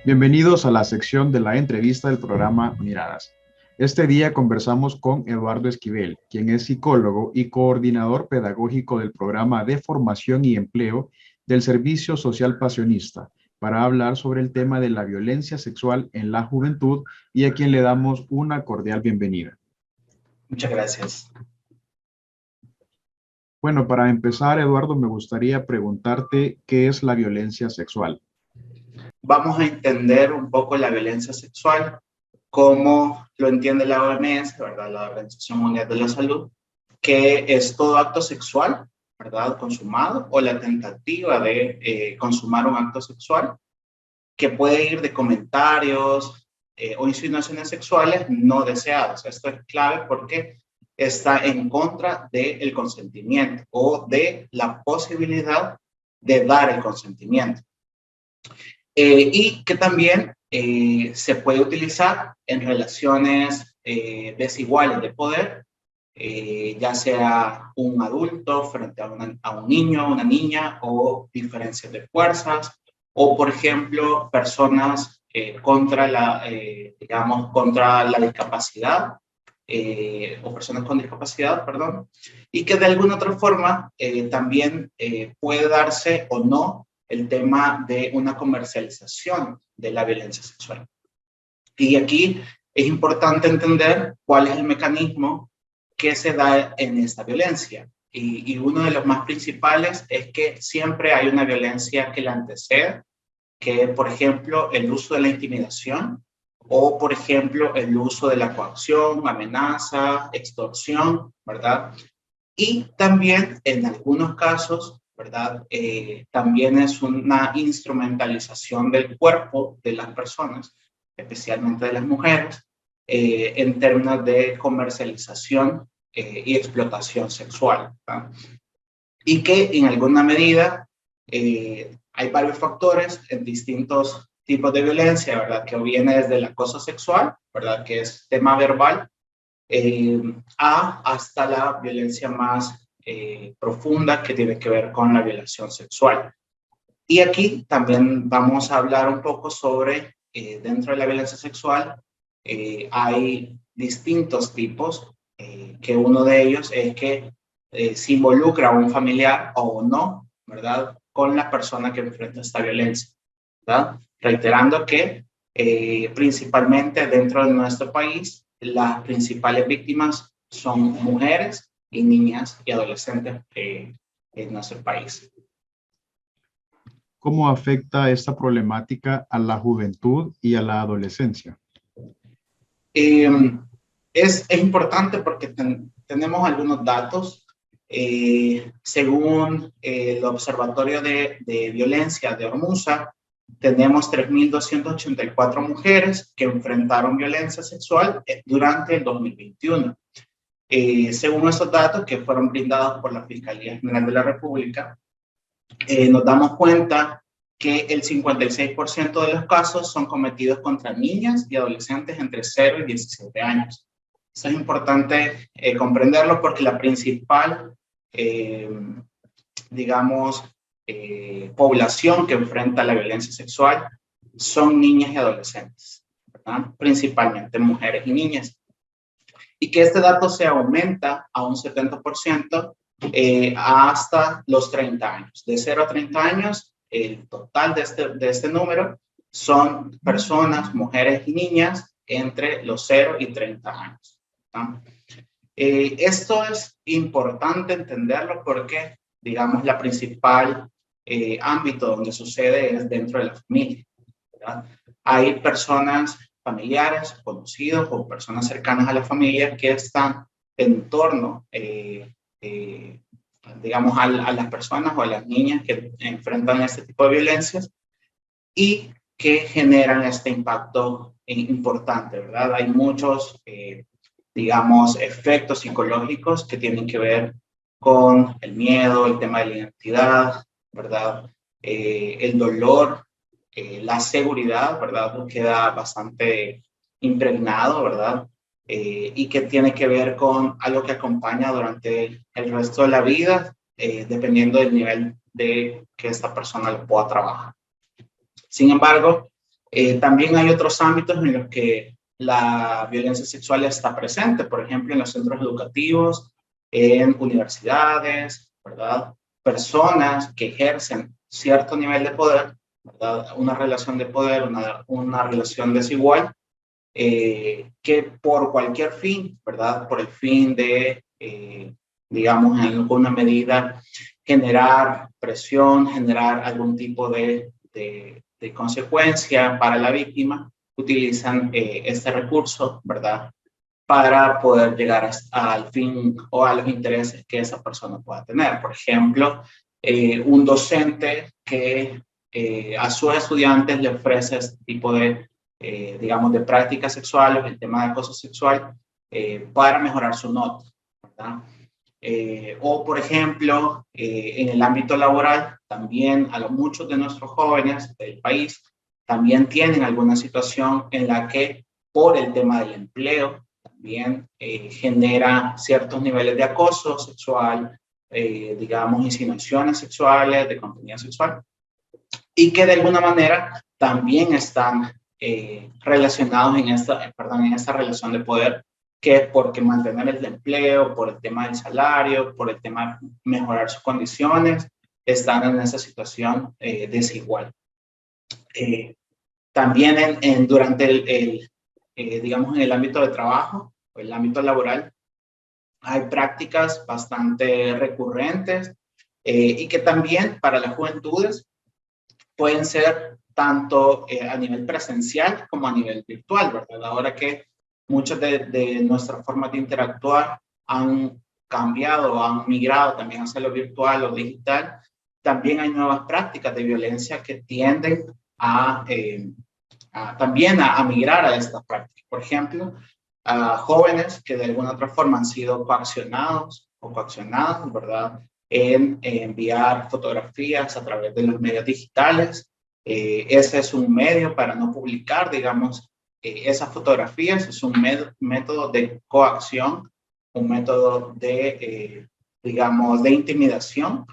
Bienvenidos a la sección de la entrevista del programa Miradas. Este día conversamos con Eduardo Esquivel, quien es psicólogo y coordinador pedagógico del programa de formación y empleo del Servicio Social Pasionista, para hablar sobre el tema de la violencia sexual en la juventud y a quien le damos una cordial bienvenida. Muchas gracias. Bueno, para empezar, Eduardo, me gustaría preguntarte qué es la violencia sexual. Vamos a entender un poco la violencia sexual, cómo lo entiende la OMS, ¿verdad? La Organización Mundial de la Salud, que es todo acto sexual, ¿verdad? Consumado o la tentativa de consumar un acto sexual, que puede ir de comentarios o insinuaciones sexuales no deseadas. Esto es clave porque está en contra del consentimiento o de la posibilidad de dar el consentimiento. Y que también se puede utilizar en relaciones desiguales de poder, ya sea un adulto frente a un niño, una niña, o diferencias de fuerzas, o por ejemplo, personas contra la discapacidad, o personas con discapacidad, perdón, y que de alguna otra forma también puede darse o no el tema de una comercialización de la violencia sexual. Y aquí es importante entender cuál es el mecanismo que se da en esta violencia. Y uno de los más principales es que siempre hay una violencia que la antecede, que por ejemplo el uso de la intimidación o por ejemplo el uso de la coacción, amenaza, extorsión, ¿verdad? Y también en algunos casos, ¿verdad? También es una instrumentalización del cuerpo de las personas, especialmente de las mujeres, en términos de comercialización y explotación sexual, ¿verdad? Y que en alguna medida hay varios factores en distintos tipos de violencia, ¿verdad? Que viene desde el acoso sexual, ¿verdad? Que es tema verbal, hasta la violencia más profunda que tiene que ver con la violación sexual. Y aquí también vamos a hablar un poco sobre, dentro de la violencia sexual, hay distintos tipos, que uno de ellos es que se involucra a un familiar o no, ¿verdad? Con la persona que enfrenta esta violencia, ¿verdad? Reiterando que principalmente dentro de nuestro país, las principales víctimas son mujeres y niñas y adolescentes en nuestro país. ¿Cómo afecta esta problemática a la juventud y a la adolescencia? Eh, es importante porque tenemos algunos datos. Según el Observatorio de Violencia de Ormuza, tenemos 3.284 mujeres que enfrentaron violencia sexual durante el 2021. Según esos datos que fueron brindados por la Fiscalía General de la República, nos damos cuenta que el 56% de los casos son cometidos contra niñas y adolescentes entre 0 y 17 años. Eso es importante comprenderlo porque la principal, eh, digamos, población que enfrenta la violencia sexual son niñas y adolescentes, ¿verdad? Principalmente mujeres y niñas. Y que este dato se aumenta a un 70% hasta los 30 años. De 0 a 30 años, el total de este número son personas, mujeres y niñas entre los 0 y 30 años. ¿No? Esto es importante entenderlo porque, digamos, la principal ámbito donde sucede es dentro de la familia, ¿verdad? Hay personas familiares, conocidos o personas cercanas a la familia que están en torno, digamos, a las personas o a las niñas que enfrentan este tipo de violencias y que generan este impacto importante, ¿verdad? Hay muchos, digamos, efectos psicológicos que tienen que ver con el miedo, el tema de la identidad, ¿verdad? El dolor, la seguridad, ¿verdad? Queda bastante impregnado, ¿verdad? Y que tiene que ver con algo que acompaña durante el resto de la vida, dependiendo del nivel de que esta persona lo pueda trabajar. Sin embargo, También hay otros ámbitos en los que la violencia sexual está presente, por ejemplo, en los centros educativos, en universidades, ¿verdad? Personas que ejercen cierto nivel de poder, ¿verdad? Una relación de poder, una relación desigual, que por cualquier fin, ¿verdad? Por el fin de, digamos, en alguna medida, generar presión, generar algún tipo de consecuencia para la víctima, utilizan este recurso, ¿verdad? Para poder llegar al fin o a los intereses que esa persona pueda tener. Por ejemplo, un docente que a sus estudiantes le ofrece este tipo de, digamos, de prácticas sexuales, el tema de acoso sexual, para mejorar su nota, ¿verdad? O, por ejemplo, en el ámbito laboral, también muchos de nuestros jóvenes del país también tienen alguna situación en la que, por el tema del empleo, también genera ciertos niveles de acoso sexual, digamos, insinuaciones sexuales, de contenido sexual, y que de alguna manera también están relacionados en esta relación de poder, que es porque mantener el empleo, por el tema del salario, por el tema de mejorar sus condiciones, están en esa situación desigual. También durante digamos, en el ámbito de trabajo, o el ámbito laboral, hay prácticas bastante recurrentes y que también para las juventudes pueden ser tanto a nivel presencial como a nivel virtual, ¿verdad? Ahora que muchas de nuestras formas de interactuar han cambiado, han migrado también hacia lo virtual o digital, también hay nuevas prácticas de violencia que tienden también a migrar a estas prácticas. Por ejemplo, a jóvenes que de alguna otra forma han sido coaccionados o coaccionadas, ¿verdad? En enviar fotografías a través de los medios digitales. Ese es un medio para no publicar, digamos, esas fotografías. Es un método de coacción, un método de, digamos, de intimidación,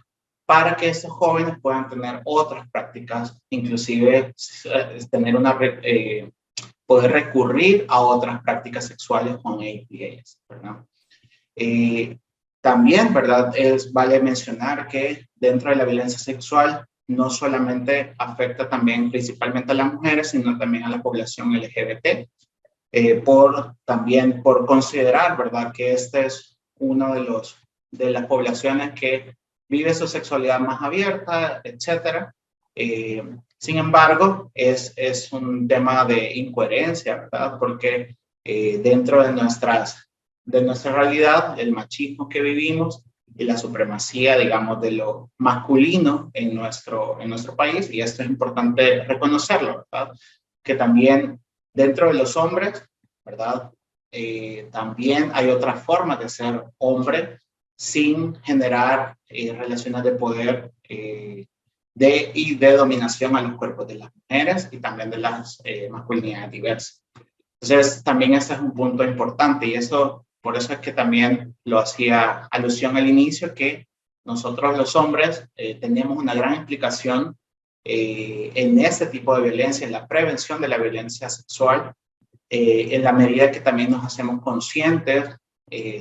para que estos jóvenes puedan tener otras prácticas, inclusive tener poder recurrir a otras prácticas sexuales con ellas, ¿verdad? También, ¿verdad? Vale mencionar que dentro de la violencia sexual no solamente afecta también principalmente a las mujeres, sino también a la población LGBT, también por considerar, ¿verdad? Que este es uno de las poblaciones que vive su sexualidad más abierta, etcétera. Sin embargo, es un tema de incoherencia, ¿verdad? Porque dentro de nuestra realidad, el machismo que vivimos y la supremacía, digamos, de lo masculino en nuestro país, y esto es importante reconocerlo, ¿verdad? Que también dentro de los hombres, ¿verdad? También hay otras formas de ser hombre sin generar relaciones de poder y de dominación a los cuerpos de las mujeres y también de las masculinidades diversas. Entonces, también ese es un punto importante y por eso es que también lo hacía alusión al inicio, que nosotros los hombres tenemos una gran implicación en ese tipo de violencia, en la prevención de la violencia sexual, en la medida que también nos hacemos conscientes,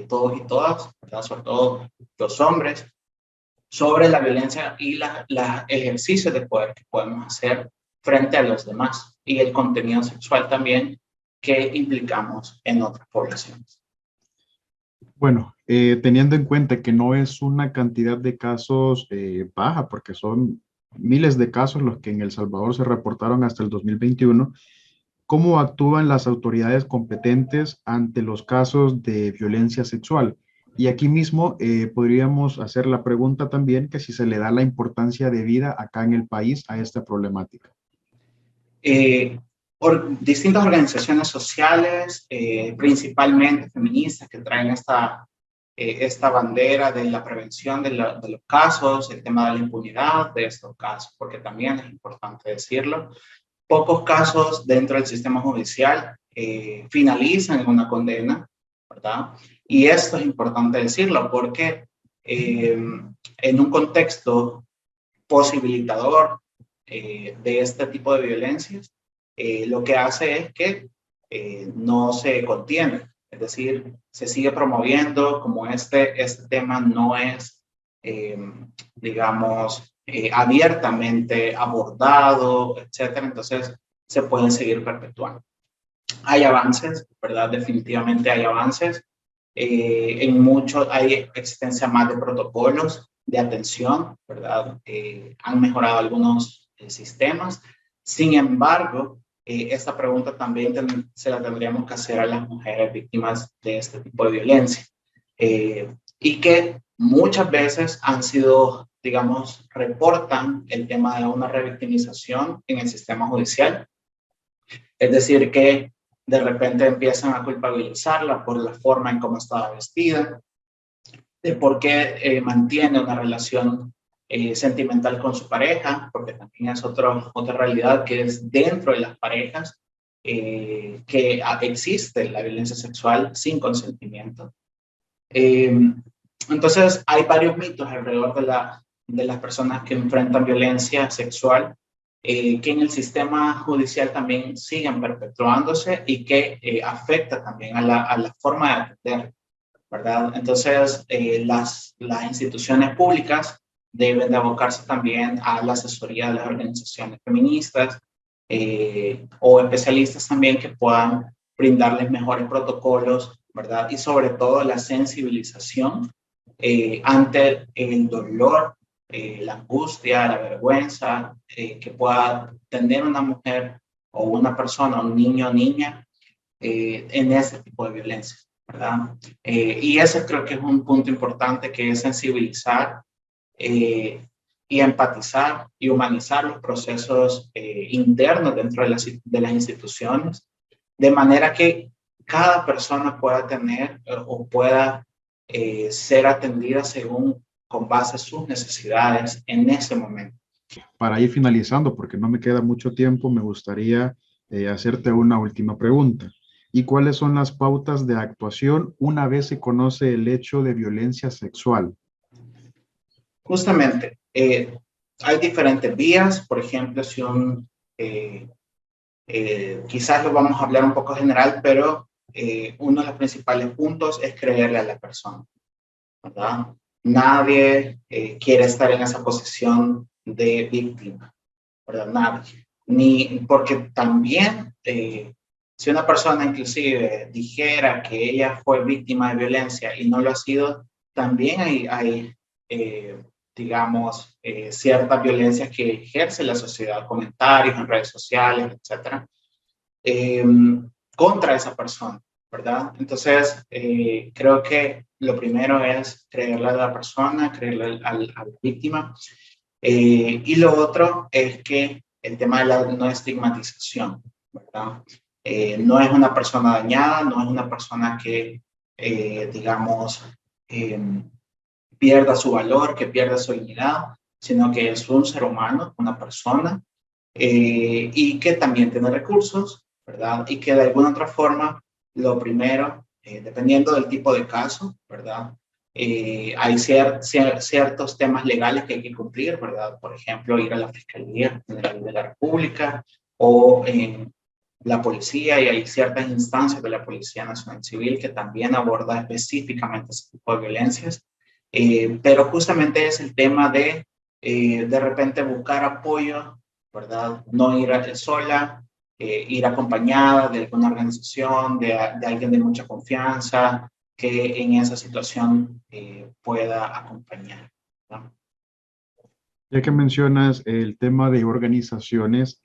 todos y todas, ¿verdad? Sobre todo los hombres, sobre la violencia y los ejercicios de poder que podemos hacer frente a los demás y el contenido sexual también que implicamos en otras poblaciones. Bueno, teniendo en cuenta que no es una cantidad de casos baja, porque son miles de casos los que en El Salvador se reportaron hasta el 2021, ¿cómo actúan las autoridades competentes ante los casos de violencia sexual? Y aquí mismo podríamos hacer la pregunta también que si se le da la importancia debida acá en el país a esta problemática. Por distintas organizaciones sociales, principalmente feministas, que traen esta bandera de la prevención de los casos, el tema de la impunidad de estos casos, porque también es importante decirlo. Pocos casos dentro del sistema judicial finalizan en una condena, ¿verdad? Y esto es importante decirlo porque en un contexto posibilitador de este tipo de violencias, lo que hace es que no se contiene, es decir, se sigue promoviendo como este tema no es, digamos, abiertamente abordado, etcétera, entonces se pueden seguir perpetuando. Hay avances, ¿verdad? Definitivamente hay avances. En muchos hay existencia más de protocolos de atención, ¿verdad? Han mejorado algunos sistemas. Sin embargo, esta pregunta también se la tendríamos que hacer a las mujeres víctimas de este tipo de violencia. Y que muchas veces han sido, digamos, reportan el tema de una revictimización en el sistema judicial. Es decir, que de repente empiezan a culpabilizarla por la forma en cómo estaba vestida, de por qué mantiene una relación sentimental con su pareja, porque también es otra realidad que es dentro de las parejas, que existe la violencia sexual sin consentimiento. Entonces, hay varios mitos alrededor de las personas que enfrentan violencia sexual, que en el sistema judicial también siguen perpetuándose y que afecta también a la forma de atender, ¿verdad? Entonces, las instituciones públicas deben de abocarse también a la asesoría de las organizaciones feministas o especialistas también que puedan brindarles mejores protocolos, ¿verdad? Y sobre todo la sensibilización ante el dolor, la angustia, la vergüenza que pueda tener una mujer o una persona, un niño o niña en ese tipo de violencia, ¿verdad? Y ese creo que es un punto importante, que es sensibilizar y empatizar y humanizar los procesos internos dentro de las instituciones, de manera que cada persona pueda tener o pueda ser atendida con base a sus necesidades en ese momento. Para ir finalizando, porque no me queda mucho tiempo, me gustaría hacerte una última pregunta. ¿Y cuáles son las pautas de actuación una vez se conoce el hecho de violencia sexual? Justamente, hay diferentes vías. Por ejemplo, si quizás lo vamos a hablar un poco general, pero uno de los principales puntos es creerle a la persona, ¿verdad? Nadie quiere estar en esa posición de víctima, ¿verdad? Nadie. Ni porque también, si una persona inclusive dijera que ella fue víctima de violencia y no lo ha sido, también hay digamos, ciertas violencias que ejerce la sociedad, comentarios en redes sociales, etcétera, contra esa persona, ¿verdad? Entonces, creo que lo primero es creerle a la persona, creerle a la víctima. Y lo otro es que el tema de la no estigmatización, ¿verdad? No es una persona dañada, no es una persona que, digamos, pierda su valor, que pierda su dignidad, sino que es un ser humano, una persona, y que también tiene recursos, ¿verdad? Y que de alguna otra forma, lo primero, dependiendo del tipo de caso, ¿verdad? Hay ciertos temas legales que hay que cumplir, ¿verdad? Por ejemplo, ir a la Fiscalía General de la República o la policía, y hay ciertas instancias de la Policía Nacional Civil que también aborda específicamente ese tipo de violencias. Pero justamente es el tema de repente buscar apoyo, ¿verdad? No ir sola, ir acompañada de alguna organización, de alguien de mucha confianza, que en esa situación pueda acompañar, ¿no? Ya que mencionas el tema de organizaciones,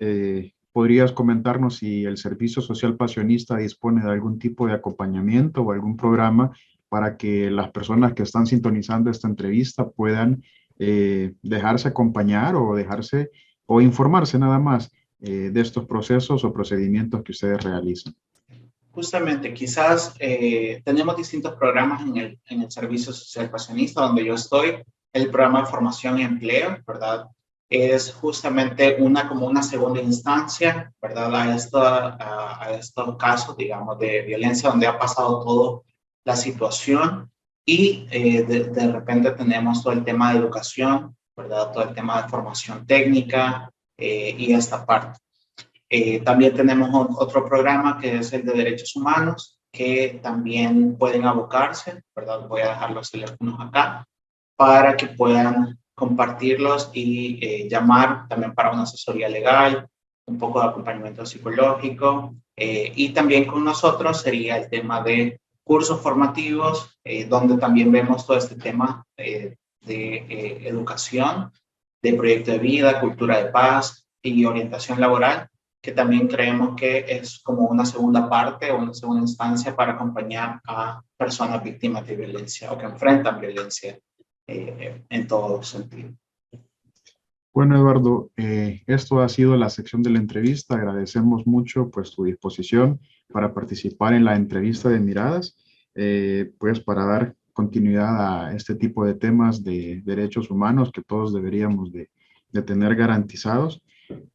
¿podrías comentarnos si el Servicio Social Pasionista dispone de algún tipo de acompañamiento o algún programa para que las personas que están sintonizando esta entrevista puedan dejarse acompañar o dejarse o informarse nada más de estos procesos o procedimientos que ustedes realizan? Justamente, quizás tenemos distintos programas en el Servicio Social Pasionista, donde yo estoy. El programa de formación y empleo, ¿verdad? Es justamente como una segunda instancia, ¿verdad? A estos casos, digamos, de violencia, donde ha pasado toda la situación, y de repente tenemos todo el tema de educación, ¿verdad? Todo el tema de formación técnica y esta parte. También tenemos otro programa que es el de derechos humanos, que también pueden abocarse, ¿verdad? Voy a dejar los teléfonos acá para que puedan compartirlos y llamar también para una asesoría legal, un poco de acompañamiento psicológico. Y también con nosotros sería el tema de cursos formativos, donde también vemos todo este tema de educación, de proyecto de vida, cultura de paz y orientación laboral, que también creemos que es como una segunda parte o una segunda instancia para acompañar a personas víctimas de violencia o que enfrentan violencia en todo sentido. Bueno, Eduardo, esto ha sido la sección de la entrevista. Agradecemos mucho pues tu disposición para participar en la entrevista de Miradas, pues para dar continuidad a este tipo de temas de derechos humanos que todos deberíamos de tener garantizados.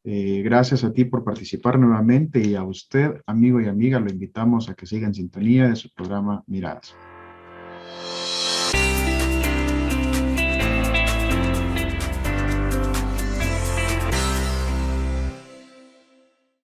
Gracias a ti por participar nuevamente y a usted, amigo y amiga, lo invitamos a que siga en sintonía de su programa Miradas.